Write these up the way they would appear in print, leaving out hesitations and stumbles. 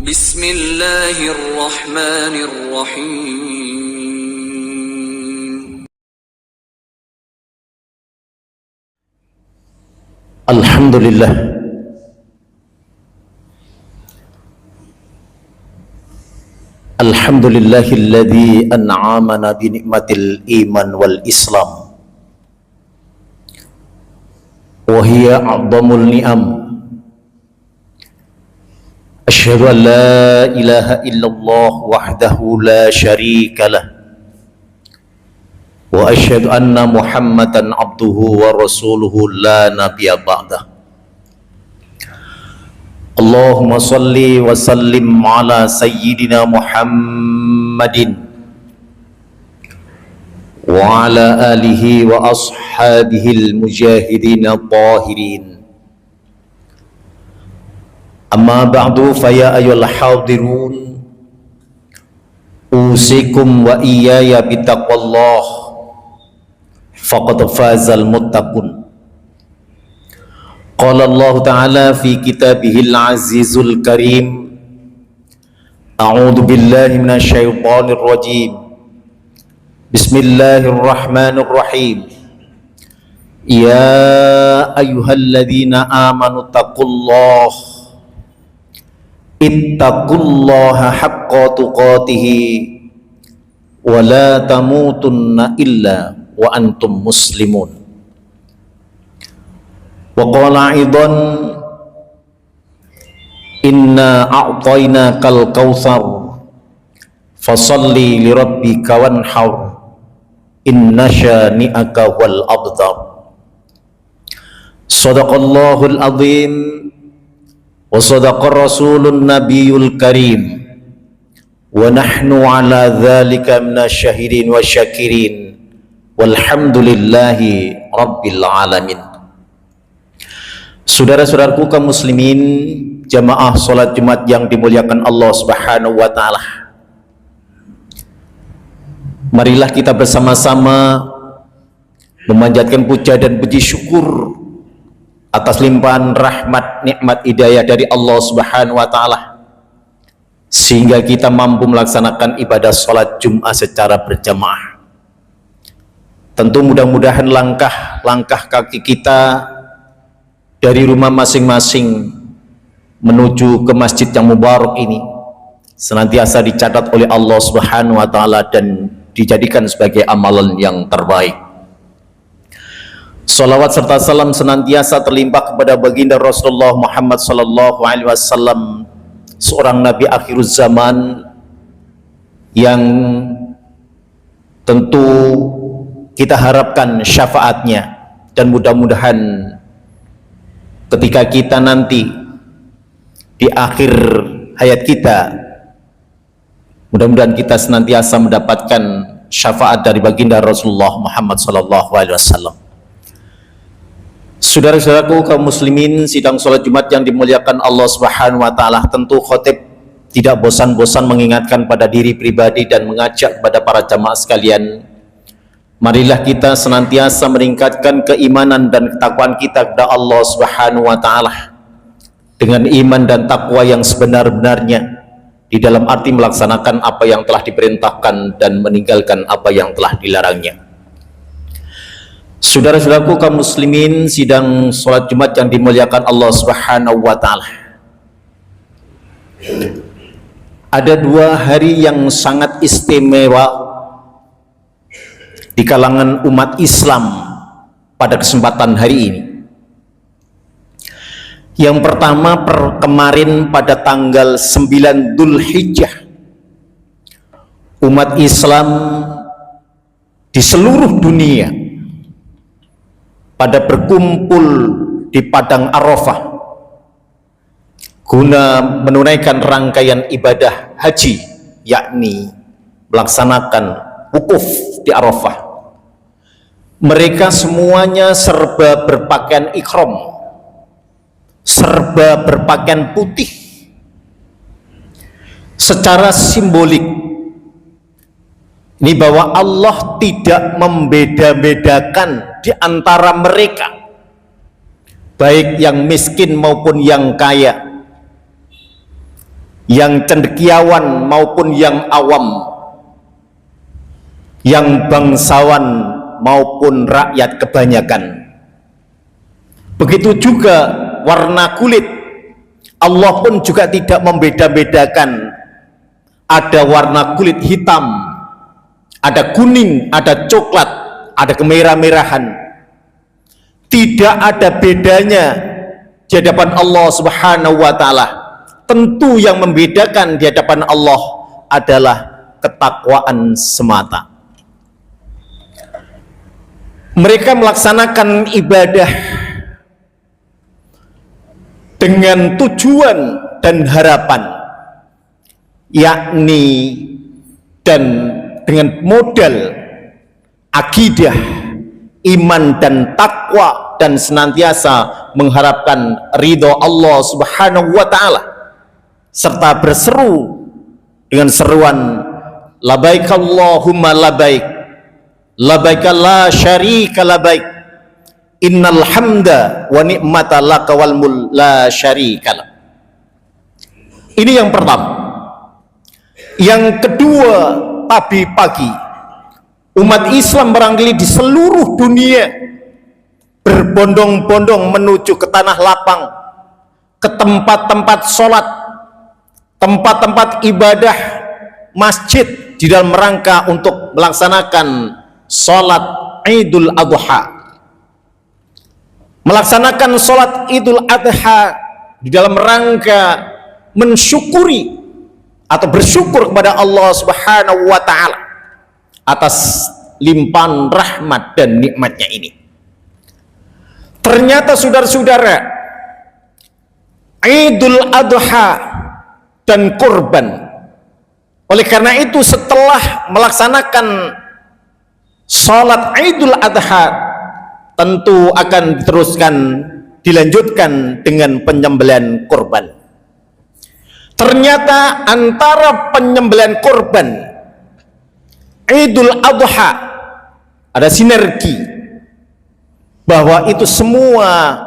Bismillahirrahmanirrahim. Alhamdulillah. Alhamdulillahilladzi an'amana bi ni'matil iman wal islam. Wa hiya a'dhamul ni'am. Asyhadu an la ilaha illallah wahdahu la syarika lah. Wa asyhadu anna Muhammadan abduhu wa rasuluhu la nabiyya ba'dah. Allahumma salli wa sallim ala sayyidina Muhammadin wa ala alihi wa ashabihil mujahidin at-tahirin. Amma ba'du, fa ya ayyuhal hadirun, usikum wa iyaya bittaqwallah, faqad fazal muttaqun. Qala Allah Ta'ala fi kitabihil azizul karim, a'udzu billahi minasyaitonir rajim. Bismillahirrahmanirrahim. Ya ayyuhalladzina amanu taqullaha ittaqullaha haqqa tuqatih wa la tamutunna illa wa antum muslimun. Wa qala aidan, inna a'tainakal kautsar fasalli li rabbika wanhar inna syani'aka wal abtar. Shadaqallahul azim wa sadaqar rasulun nabiyul karim wa nahnu ala dzalika minasyahidin wasyakirin walhamdulillahi rabbil alamin. Saudara-saudaraku kaum muslimin, jamaah salat Jumat yang dimuliakan Allah Subhanahu wa taala. Marilah kita bersama-sama memanjatkan puja dan puji syukur atas limpahan rahmat nikmat hidayah dari Allah Subhanahu wa taala, sehingga kita mampu melaksanakan ibadah salat Jumat secara berjamaah. Tentu mudah-mudahan langkah-langkah kaki kita dari rumah masing-masing menuju ke masjid yang mubarak ini senantiasa dicatat oleh Allah Subhanahu wa taala dan dijadikan sebagai amalan yang terbaik. Salawat serta salam senantiasa terlimpah kepada baginda Rasulullah Muhammad sallallahu alaihi wasallam, seorang nabi akhir zaman yang tentu kita harapkan syafaatnya, dan mudah-mudahan ketika kita nanti di akhir hayat kita, mudah-mudahan kita senantiasa mendapatkan syafaat dari baginda Rasulullah Muhammad sallallahu alaihi wasallam. Saudara-saudaraku kaum muslimin, sidang salat Jumat yang dimuliakan Allah Subhanahu wa taala, tentu khatib tidak bosan-bosan mengingatkan pada diri pribadi dan mengajak kepada para jamaah sekalian, marilah kita senantiasa meningkatkan keimanan dan ketakwaan kita kepada Allah Subhanahu wa taala dengan iman dan takwa yang sebenar-benarnya, di dalam arti melaksanakan apa yang telah diperintahkan dan meninggalkan apa yang telah dilarangnya. Saudara-saudaraku kaum muslimin, sidang salat Jumat yang dimuliakan Allah Subhanahu wa taala, ada dua hari yang sangat istimewa di kalangan umat Islam pada kesempatan hari ini. Yang pertama, kemarin pada tanggal 9 Dzulhijjah, umat Islam di seluruh dunia pada berkumpul di Padang Arafah guna menunaikan rangkaian ibadah haji, yakni melaksanakan wukuf di Arafah. Mereka semuanya serba berpakaian ihram, serba berpakaian putih, secara simbolik ini bahwa Allah tidak membeda-bedakan di antara mereka, baik yang miskin maupun yang kaya, yang cendekiawan maupun yang awam, yang bangsawan maupun rakyat kebanyakan. Begitu juga warna kulit, Allah pun juga tidak membeda-bedakan. Ada warna kulit hitam, ada kuning, ada coklat, ada kemerah-merahan. Tidak ada bedanya di hadapan Allah Subhanahu wa ta'ala. Tentu yang membedakan di hadapan Allah adalah ketakwaan semata. Mereka melaksanakan ibadah dengan tujuan dan harapan, yakni dan dengan modal akidah, iman dan takwa, dan senantiasa mengharapkan ridho Allah Subhanahu wa ta'ala, serta berseru dengan seruan labaik Allahumma labaik, labaik la syarika labaik, innal hamda wa ni'mata laka wal mul la syarika lak. Ini yang pertama. Yang kedua, tadi pagi umat Islam barangkali di seluruh dunia berbondong-bondong menuju ke tanah lapang, ke tempat-tempat sholat, tempat-tempat ibadah, masjid, di dalam rangka untuk melaksanakan sholat Idul Adha, melaksanakan sholat Idul Adha di dalam rangka mensyukuri atau bersyukur kepada Allah Subhanahu wa ta'ala atas limpahan rahmat dan nikmatnya ini. Ternyata saudara-saudara, Idul Adha dan kurban, oleh karena itu setelah melaksanakan sholat Idul Adha tentu akan diteruskan, dilanjutkan dengan penyembelihan kurban. Ternyata antara penyembelihan kurban Idul Adha ada sinergi, bahwa itu semua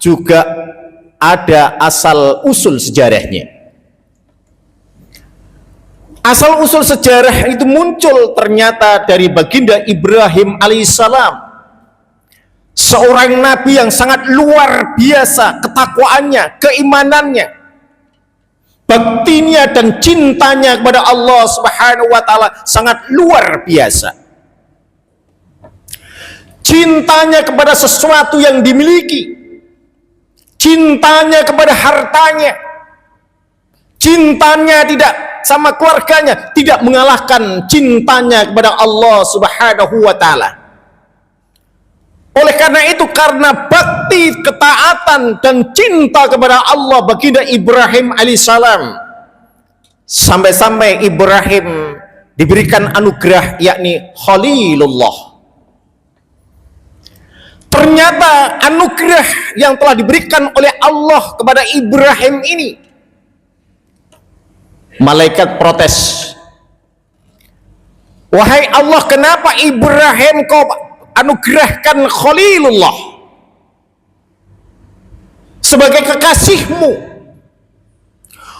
juga ada asal usul sejarahnya. Asal usul sejarah itu muncul ternyata dari baginda Ibrahim alaihissalam, seorang nabi yang sangat luar biasa ketakwaannya, keimanannya, baktinya dan cintanya kepada Allah Subhanahu wa ta'ala sangat luar biasa. Cintanya kepada sesuatu yang dimiliki, cintanya kepada hartanya, cintanya tidak sama keluarganya tidak mengalahkan cintanya kepada Allah Subhanahu wa ta'ala. Oleh karena itu, karena bakti, ketaatan dan cinta kepada Allah baginda Ibrahim alaihissalam, sampai-sampai Ibrahim diberikan anugerah yakni Khalilullah. Ternyata anugerah yang telah diberikan oleh Allah kepada Ibrahim ini, malaikat protes, wahai Allah, kenapa Ibrahim kau anugerahkan Khalilullah sebagai kekasihmu?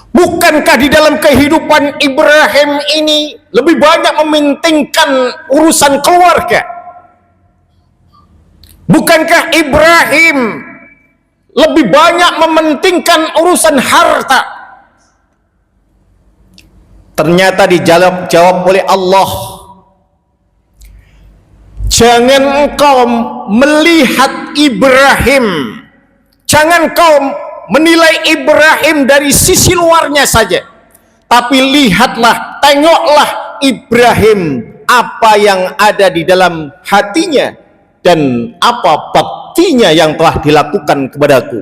Bukankah di dalam kehidupan Ibrahim ini lebih banyak mementingkan urusan keluarga? Bukankah Ibrahim lebih banyak mementingkan urusan harta? Ternyata dijawab oleh Allah, jangan engkau melihat Ibrahim, jangan kau menilai Ibrahim dari sisi luarnya saja, tapi lihatlah, tengoklah Ibrahim, apa yang ada di dalam hatinya dan apa baktinya yang telah dilakukan kepadaku.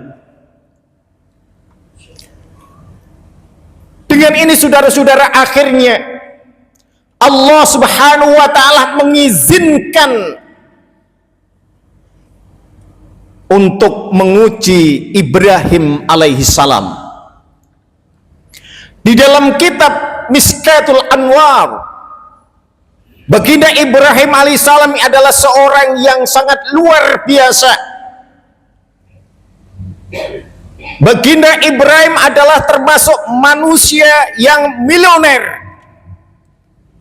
Dengan ini saudara-saudara, akhirnya Allah Subhanahu wa ta'ala mengizinkan untuk menguji Ibrahim alaihi salam. Di dalam kitab Miskatul Anwar, baginda Ibrahim alaihissalam adalah seorang yang sangat luar biasa. Baginda Ibrahim adalah termasuk manusia yang milioner,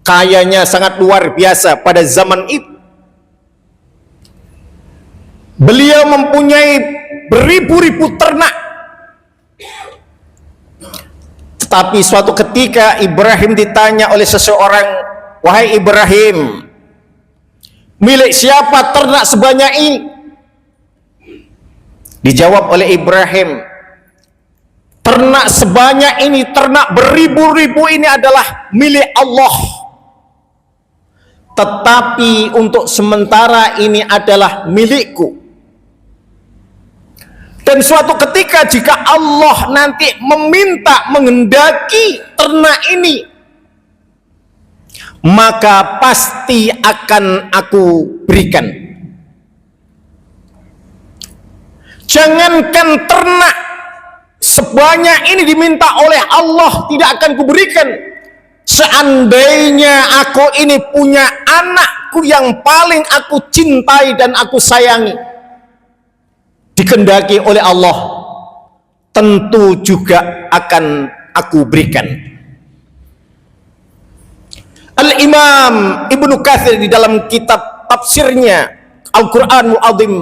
kayanya sangat luar biasa pada zaman itu. Beliau mempunyai beribu-ribu ternak. Tetapi suatu ketika Ibrahim ditanya oleh seseorang, "Wahai Ibrahim, milik siapa ternak sebanyak ini?" Dijawab oleh Ibrahim, "Ternak sebanyak ini, ternak beribu-ribu ini adalah milik Allah. Tetapi untuk sementara ini adalah milikku. Dan suatu ketika jika Allah nanti meminta, menghendaki ternak ini, maka pasti akan aku berikan." Jangankan ternak sebanyak ini diminta oleh Allah, tidak akan kuberikan. Seandainya aku ini punya anakku yang paling aku cintai dan aku sayangi, dikehendaki oleh Allah, tentu juga akan aku berikan. Al-Imam Ibnu Katsir di dalam kitab tafsirnya Al-Quranul Azim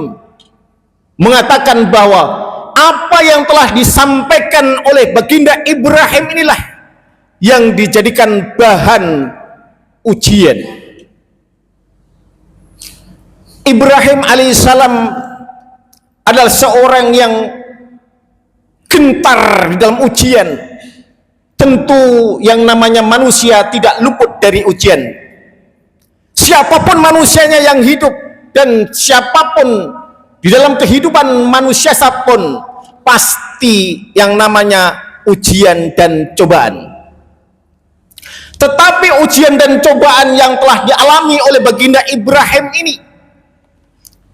mengatakan bahwa apa yang telah disampaikan oleh baginda Ibrahim inilah yang dijadikan bahan ujian. Ibrahim alaihissalam adalah seorang yang gentar di dalam ujian. Tentu yang namanya manusia tidak luput dari ujian. Siapapun manusianya yang hidup dan siapapun di dalam kehidupan manusia pun pasti yang namanya ujian dan cobaan. Tetapi ujian dan cobaan yang telah dialami oleh baginda Ibrahim ini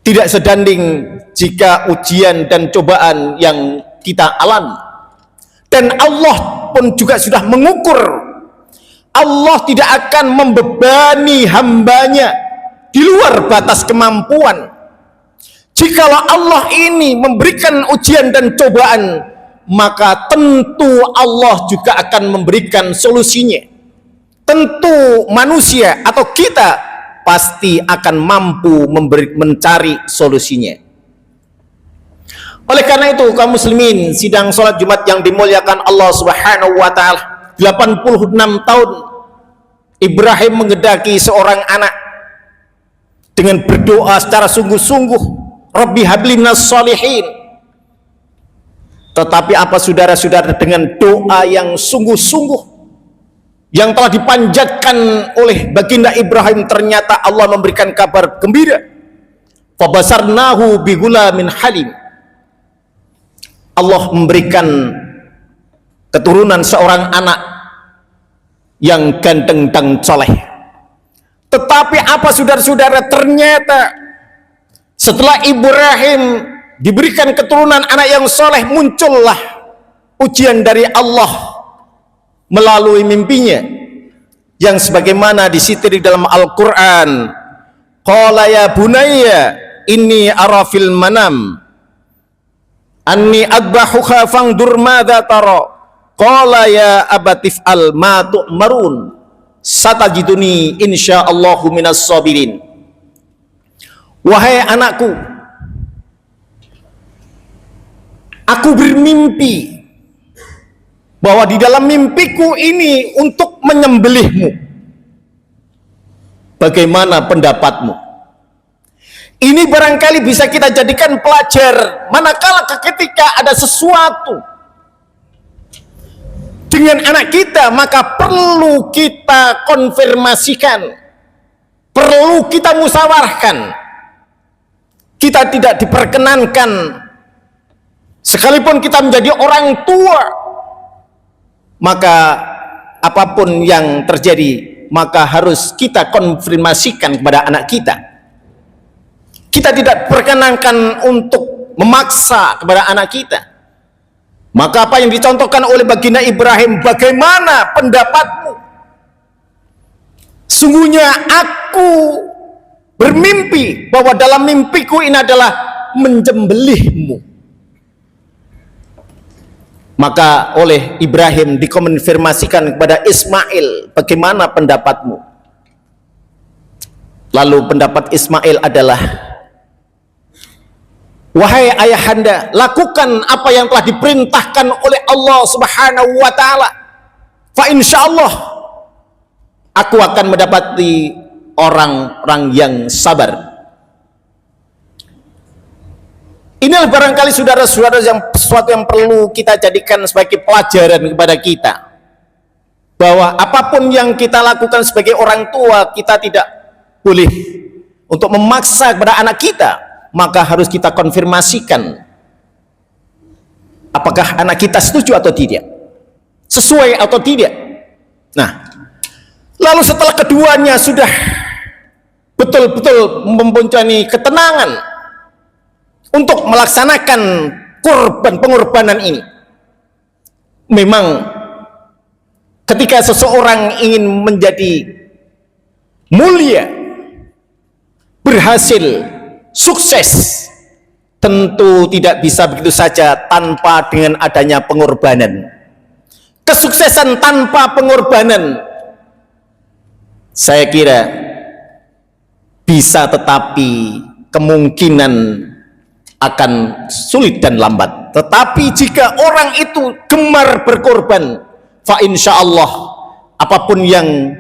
tidak sebanding jika ujian dan cobaan yang kita alami. Dan Allah pun juga sudah mengukur, Allah tidak akan membebani hambanya di luar batas kemampuan. Jikalau Allah ini memberikan ujian dan cobaan, maka tentu Allah juga akan memberikan solusinya. Tentu manusia atau kita pasti akan mampu mencari solusinya. Oleh karena itu, kaum muslimin, sidang sholat Jumat yang dimuliakan Allah Subhanahu wa ta'ala, 86 tahun Ibrahim menghendaki seorang anak dengan berdoa secara sungguh-sungguh, Rabbi habli minas sholihin. Tetapi apa saudara-saudara, dengan doa yang sungguh-sungguh yang telah dipanjatkan oleh baginda Ibrahim, ternyata Allah memberikan kabar gembira. Fabasarnahu bigulamin halim. Allah memberikan keturunan seorang anak yang ganteng dan soleh. Tetapi apa saudara-saudara, ternyata setelah Ibrahim diberikan keturunan anak yang soleh, muncullah ujian dari Allah melalui mimpinya, yang sebagaimana disebut di dalam Al-Quran, qala ya bunayya inni ara fil manam anni adbahuka fangdur madza tara, qala ya abatif al ma tu'marun satajiduni insyaallahu minas sabirin. Wahai anakku, aku bermimpi bahwa di dalam mimpiku ini untuk menyembelihmu. Bagaimana pendapatmu? Ini barangkali bisa kita jadikan pelajar manakala ketika ada sesuatu dengan anak kita, maka perlu kita konfirmasikan, perlu kita musyawarahkan. Kita tidak diperkenankan, sekalipun kita menjadi orang tua, maka apapun yang terjadi, maka harus kita konfirmasikan kepada anak kita. Kita tidak diperkenankan untuk memaksa kepada anak kita. Maka apa yang dicontohkan oleh baginda Ibrahim, bagaimana pendapatmu? Sungguhnya aku bermimpi bahwa dalam mimpiku ini adalah menyembelihmu. Maka oleh Ibrahim dikonfirmasikan kepada Ismail, bagaimana pendapatmu? Lalu pendapat Ismail adalah, wahai ayahanda, lakukan apa yang telah diperintahkan oleh Allah Subhanahu wa taala. Fa insyaallah aku akan mendapati orang-orang yang sabar. Inilah barangkali saudara-saudara yang sesuatu yang perlu kita jadikan sebagai pelajaran kepada kita, bahwa apapun yang kita lakukan sebagai orang tua, kita tidak boleh untuk memaksa kepada anak kita, maka harus kita konfirmasikan apakah anak kita setuju atau tidak, sesuai atau tidak. Nah, lalu setelah keduanya sudah betul-betul mempunyai ketenangan untuk melaksanakan pengorbanan ini, memang ketika seseorang ingin menjadi mulia, berhasil, sukses, tentu tidak bisa begitu saja tanpa dengan adanya pengorbanan. Kesuksesan tanpa pengorbanan, saya kira bisa, tetapi kemungkinan akan sulit dan lambat. Tetapi jika orang itu gemar berkorban, fa insyaallah apapun yang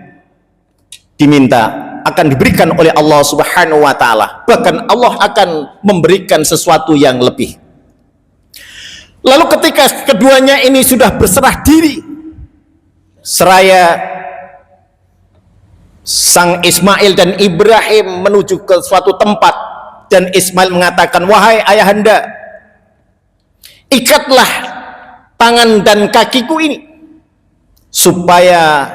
diminta akan diberikan oleh Allah Subhanahu wa taala. Bahkan Allah akan memberikan sesuatu yang lebih. Lalu ketika keduanya ini sudah berserah diri, seraya sang Ismail dan Ibrahim menuju ke suatu tempat, dan Ismail mengatakan, wahai ayahanda, ikatlah tangan dan kakiku ini supaya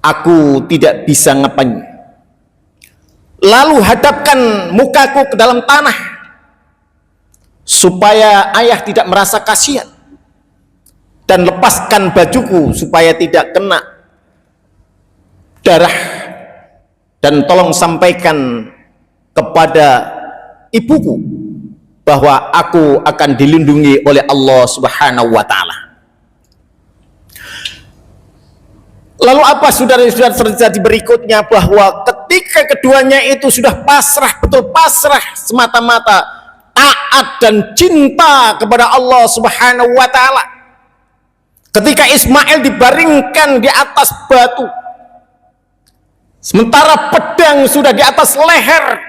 aku tidak bisa ngapain. Lalu hadapkan mukaku ke dalam tanah supaya ayah tidak merasa kasihan, dan lepaskan bajuku supaya tidak kena darah, dan tolong sampaikan kepada ibuku bahwa aku akan dilindungi oleh Allah Subhanahu wa taala. Lalu apa saudara-saudara terjadi berikutnya? Bahwa ketika keduanya itu sudah pasrah, betul pasrah, semata-mata taat dan cinta kepada Allah Subhanahu wa taala, ketika Ismail dibaringkan di atas batu, sementara pedang sudah di atas leher,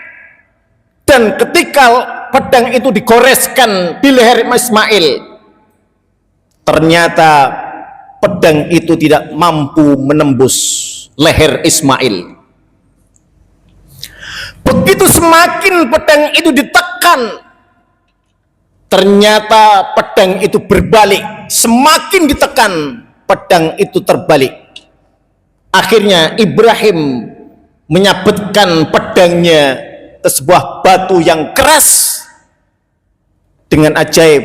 dan ketika pedang itu digoreskan di leher Ismail, ternyata pedang itu tidak mampu menembus leher Ismail. Begitu semakin pedang itu ditekan, ternyata pedang itu berbalik. Semakin ditekan, pedang itu terbalik. Akhirnya Ibrahim menyabetkan pedangnya ke sebuah batu yang keras. Dengan ajaib,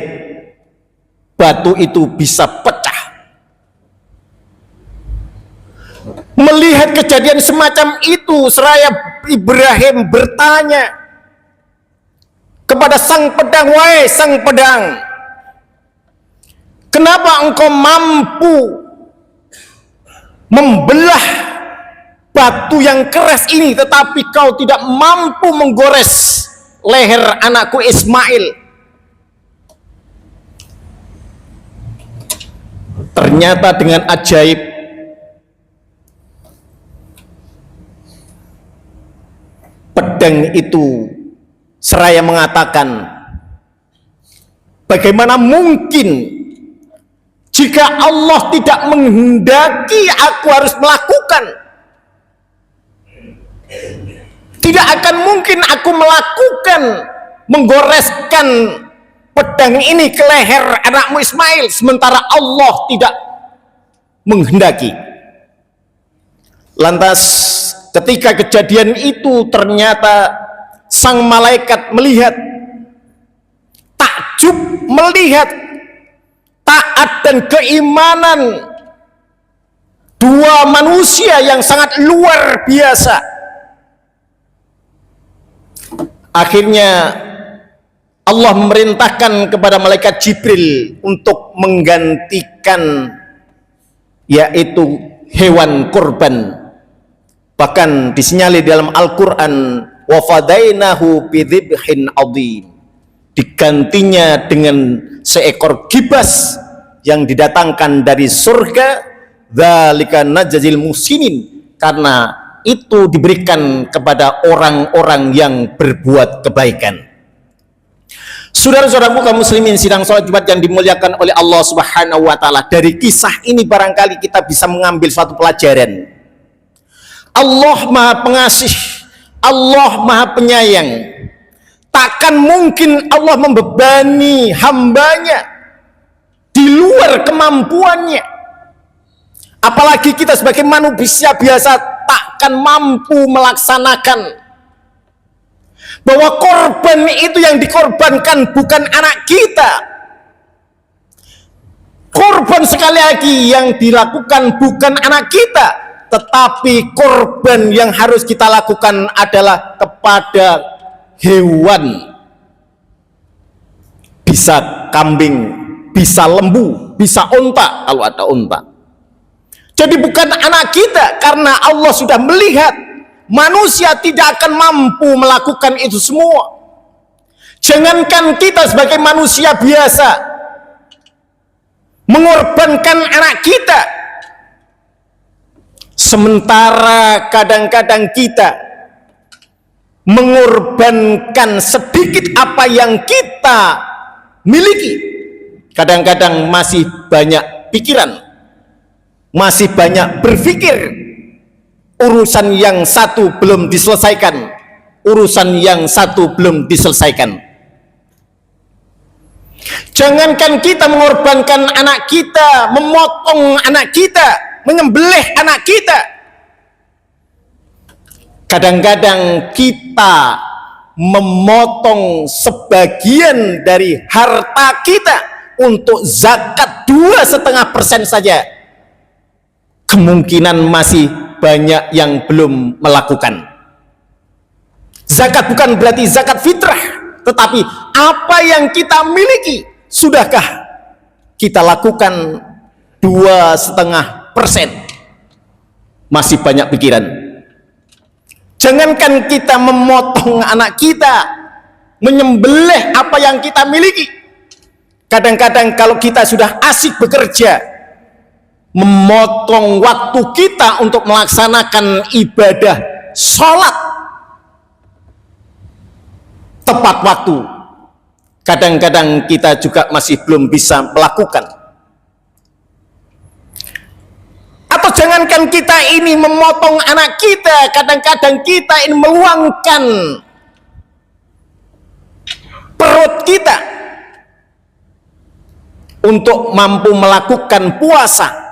batu itu bisa pecah. Melihat kejadian semacam itu, seraya Ibrahim bertanya kepada sang pedang, wahai sang pedang, kenapa engkau mampu membelah batu yang keras ini, tetapi kau tidak mampu menggores leher anakku Ismail? Ternyata dengan ajaib, pedang itu seraya mengatakan, bagaimana mungkin jika Allah tidak menghendaki aku harus melakukan? Tidak akan mungkin aku melakukan menggoreskan pedang ini ke leher anakmu Ismail, sementara Allah tidak menghendaki. Lantas ketika kejadian itu, ternyata sang malaikat melihat, takjub melihat taat dan keimanan dua manusia yang sangat luar biasa. Akhirnya Allah memerintahkan kepada malaikat Jibril untuk menggantikan yaitu hewan kurban. Bahkan disinyalir dalam Al-Quran, wa fadainahu bidzibhin adzim, digantinya dengan seekor gibas yang didatangkan dari surga, dzalika najzil muhsinin, karena itu diberikan kepada orang-orang yang berbuat kebaikan. Saudara-saudaraku kaum muslimin sidang salat Jumat yang dimuliakan oleh Allah Subhanahu wa taala, dari kisah ini barangkali kita bisa mengambil suatu pelajaran. Allah Maha Pengasih, Allah Maha Penyayang. Takkan mungkin Allah membebani hambanya di luar kemampuannya. Apalagi kita sebagai manusia biasa takkan mampu melaksanakan, bahwa korban itu yang dikorbankan bukan anak kita. Korban sekali lagi yang dilakukan bukan anak kita, tetapi korban yang harus kita lakukan adalah kepada hewan. Bisa kambing, bisa lembu, bisa unta kalau ada unta. Jadi bukan anak kita, karena Allah sudah melihat manusia tidak akan mampu melakukan itu semua. Jangankan kita sebagai manusia biasa mengorbankan anak kita, sementara kadang-kadang kita mengorbankan sedikit apa yang kita miliki. Kadang-kadang masih banyak pikiran, masih banyak berpikir. Urusan yang satu belum diselesaikan, urusan yang satu belum diselesaikan. Jangankan kita mengorbankan anak kita, memotong anak kita, menyembelih anak kita, kadang-kadang kita memotong sebagian dari harta kita untuk zakat 2,5% saja, kemungkinan masih banyak yang belum melakukan. Zakat bukan berarti zakat fitrah, tetapi apa yang kita miliki, sudahkah kita lakukan 2,5%? Masih banyak pikiran. Jangankan kita memotong anak kita, menyembelih apa yang kita miliki, kadang-kadang kalau kita sudah asik bekerja, memotong waktu kita untuk melaksanakan ibadah sholat tepat waktu, kadang-kadang kita juga masih belum bisa melakukan. Atau jangankan kita ini memotong anak kita, kadang-kadang kita ini meluangkan perut kita untuk mampu melakukan puasa.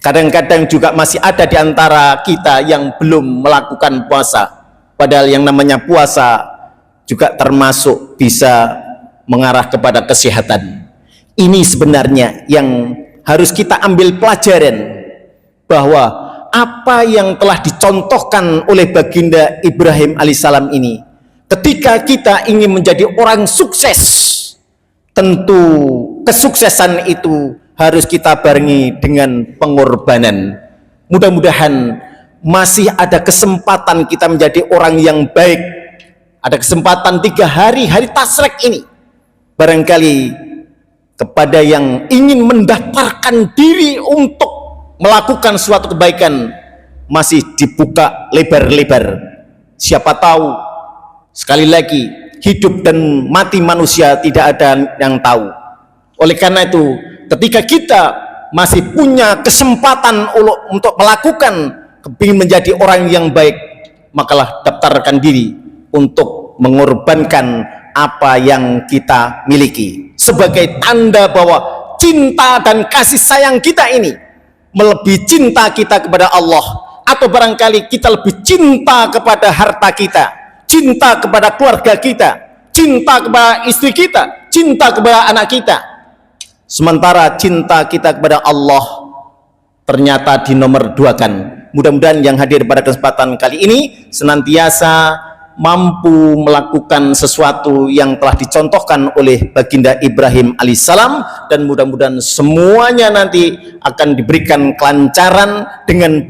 Kadang-kadang juga masih ada di antara kita yang belum melakukan puasa, padahal yang namanya puasa juga termasuk bisa mengarah kepada kesehatan. Ini sebenarnya yang harus kita ambil pelajaran, bahwa apa yang telah dicontohkan oleh baginda Ibrahim alaihissalam ini, ketika kita ingin menjadi orang sukses, tentu kesuksesan itu harus kita barengi dengan pengorbanan. Mudah-mudahan masih ada kesempatan kita menjadi orang yang baik. Ada kesempatan 3 hari tasrek ini, barangkali kepada yang ingin mendaftarkan diri untuk melakukan suatu kebaikan, masih dibuka lebar-lebar. Siapa tahu, sekali lagi, hidup dan mati manusia tidak ada yang tahu. Oleh karena itu, ketika kita masih punya kesempatan untuk melakukan, kepingin menjadi orang yang baik, makalah daftarkan diri untuk mengorbankan apa yang kita miliki, sebagai tanda bahwa cinta dan kasih sayang kita ini melebihi cinta kita kepada Allah, atau barangkali kita lebih cinta kepada harta kita, cinta kepada keluarga kita, cinta kepada istri kita, cinta kepada anak kita, sementara cinta kita kepada Allah ternyata dinomor 2-kan. Mudah-mudahan yang hadir pada kesempatan kali ini senantiasa mampu melakukan sesuatu yang telah dicontohkan oleh baginda Ibrahim alaihissalam, dan mudah-mudahan semuanya nanti akan diberikan kelancaran dengan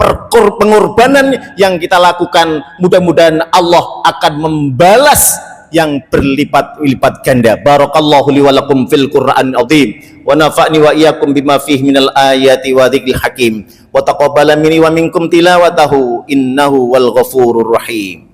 pengorbanan yang kita lakukan. Mudah-mudahan Allah akan membalas yang berlipat-lipat ganda. Barakallahu li wa lakum fil Qur'an azim wa nafa'ni wa iyyakum bima fihi minal ayati wa dzikril hakim wa taqabbala minni wa minkum tilawatahu innahu wal ghafurur rahim.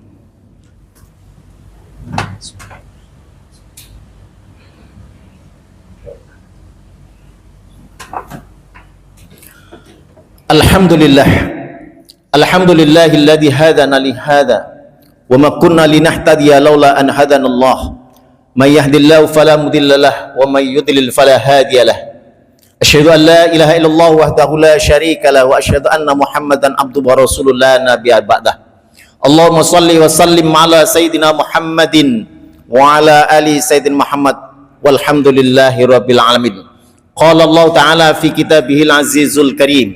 Alhamdulillahilladzi hadana li hadza wa ma kunna linahtadiya laula an hadanallah. May yahdihillahu fala mudhillalah wa may yudlil fala hadiyalah. Asyhadu an la ilaha illallah wahdahu la syarikalah wa asyhadu anna Muhammadan abduhu wa rasuluhu la nabiyya ba'dah. Allahumma shalli wa sallim ala sayyidina Muhammadin wa ala ali sayyidina Muhammad walhamdulillahi rabbil alamin. Qala Allah ta'ala fi kitabihil azizul karim.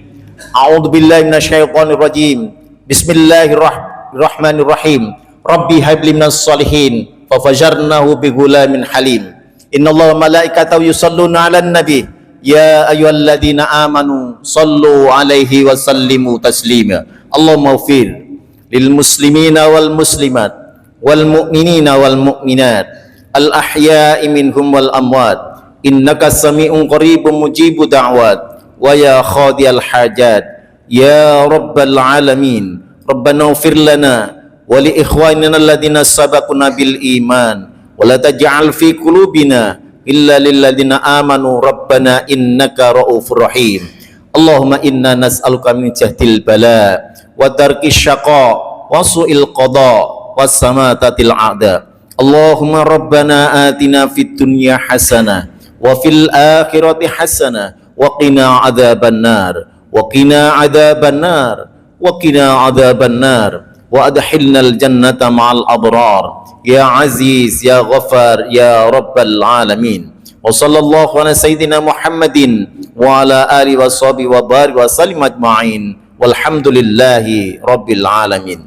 A'udzu billahi minasyaitonir rajim. Bismillahirrahmanirrahim. Rabbi habli minas solihin fa fajarnahu bi ghulamin halim. Innallaha wa malaikatahu yusholluna 'alan nabi ya ayyuhalladzina amanu shallu 'alaihi wa sallimu taslima. Allahumma ighfir lil muslimina wal muslimat wal mu'minina wal mu'minat al ahya'i minhum wal amwat innaka sami'un qaribun mujibud da'wat wa ya khadiyal hajat ya rabbal alamin. Rabbana ighfir lana wa li ikhwanina alladhina sabaquna bil iman wa la taj'al fi qulubina illa lil ladzina amanu rabbana innaka raufur rahim. Allahumma inna nas'aluka min jahdil bala wa darkis syaqa wa su'il qada was samatatil a'da. Allahumma rabbana atina fid dunya hasanah wa fil akhirati hasanah wa qina adzaban nar wa qina adzaban nar wa qina adzaban nar wa adkhilnal jannata ma'al abrar ya aziz ya ghafar ya rabbal alamin. Wa sallallahu ala sayyidina Muhammadin wa ala alihi wa sahbihi wa barik wa sallim ajma'in walhamdulillahi rabbil alamin.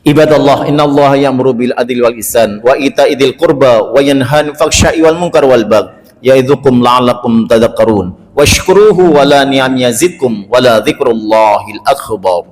Ibadallah, innallaha ya'muru bil adli wal ihsan wa ita'i dzil qurba wa yanha 'anil fahsya'i wal munkar wal baghi ya'idzukum la'allakum tadhakkarun washkuruhu wa la ni'am yazidkum wa la dzikrullahil akbar.